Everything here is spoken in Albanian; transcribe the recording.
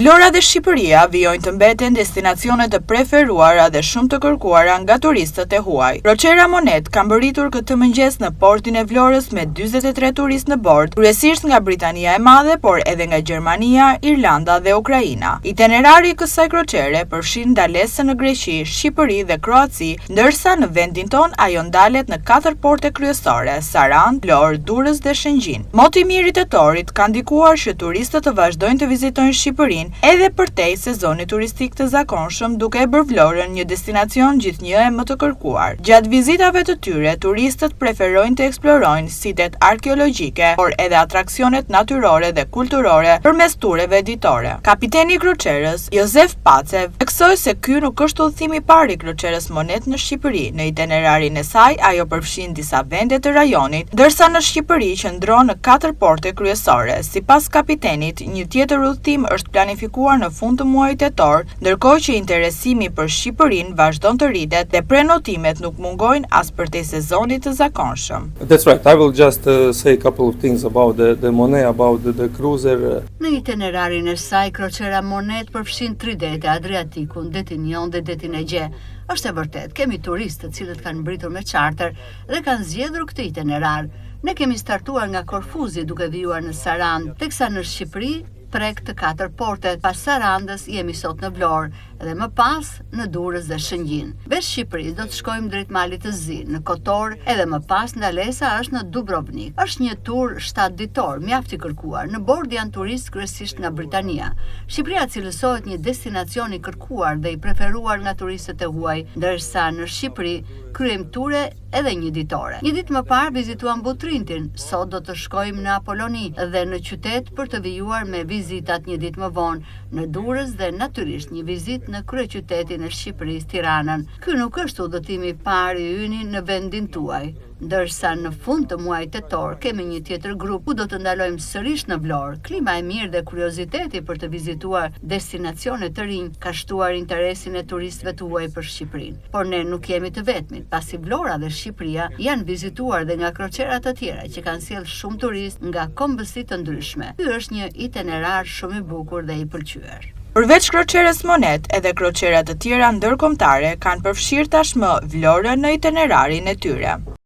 Vlora dhe Shqipëria vijojnë të mbeten destinacione të preferuara dhe shumë të kërkuara nga turistët e huaj. Crociera Monet ka mbërritur këtë mëngjes në portin e Vlorës me 43 turistë në bord, kryesisht nga Britania e Madhe, por edhe nga Gjermania, Irlanda dhe Ukraina. Itinerari i kësaj crociere përfshin ndalesën në Greqi, Shqipëri dhe Kroaci, ndërsa në vendin ton ajo ndalet në 4 porte kryesore: Sarand, Vlorë, Durrës dhe Shëngjin. Moti i mirë i tetorit ka ndikuar që turistët të vazhdojnë të vizitojnë Shqipërinë edhe përtej sezonit turistik të zakonshëm, duke e bërë Vlorën një destinacion gjithnjë e më të kërkuar. Gjatë vizitave të tyre, turistët preferojnë të eksplorojnë sitet arkeologjike, por edhe atraksionet natyrore dhe kulturore përmes tureve ditore. Kapiteni i crocerës, Jozef Pacev, theksoi se ky nuk është udhëtimi i parë i crocerës Monet në Shqipëri. Në itinerarin e saj, ajo përfshin disa vende të rajonit, ndërsa në Shqipëri qëndron në 4 porte kryesore. Sipas kapitenit, një tjetër udhëtim është planifikuar në fund të muajit tetor, ndërkohë që interesimi për Shqipërinë vazhdon të rritet dhe prenotimet nuk mungojnë as përtej sezonit të zakonshëm. That's right. I will just say a couple of things about the Monet, about the cruiser. Në itinerarin e saj, crociera Monet përfshin 3 dete: Adriatikun, detin Jon dhe detin Egje. Është e vërtet, kemi turistë të cilët kanë mbritur me charter dhe kanë zgjedhur këtë itinerar. Ne kemi startuar nga Korfuzi duke vijuar në Sarand, teksa në Shqipëri prek të 4 portet. Pas Sarandës jemi sot në Vlorë dhe më pas në Durrës dhe Shëngjin. Veç Shqipërisë do të shkojmë drejt Malit të Zi, në Kotor, edhe më pas ndalesa është në Dubrovnik. Është një tur 7 ditor, mjaft i kërkuar. Në bord janë turistë kryesisht nga Britania. Shqipëria cilësohet një destinacion i kërkuar dhe i preferuar nga turistët e huaj, ndërsa në Shqipëri kryejmë ture edhe një ditore. Një ditë më parë vizituam Butrintin, sot do të shkojmë në Apoloni dhe në qytet për të vijuar me vizitat një ditë më vonë në Durrës dhe natyrisht një vizitë në kryeqytetin e Shqipërisë, Tiranën. Ky nuk është udhëtimi i parë i yni në vendin tuaj, ndërsa në fund të muajit tetor kemi një tjetër grup ku do të ndalojmë sërish në Vlorë. Klima e mirë dhe kurioziteti për të vizituar destinacione të rinj ka shtuar interesin e turistëve të huaj për Shqipërinë. Por ne nuk jemi të vetmit, pasi Vlora dhe Shqipëria janë vizituar dhe nga crocera të tjera që kanë sjellë shumë turistë nga kombësi të ndryshme. Ky është një itinerar shumë i bukur dhe i pëlqyer. Përveç crocerës Monet, edhe crocerat të tjera ndërkombëtare kanë përfshirë tashmë Vlorën në itinerarin e tyre.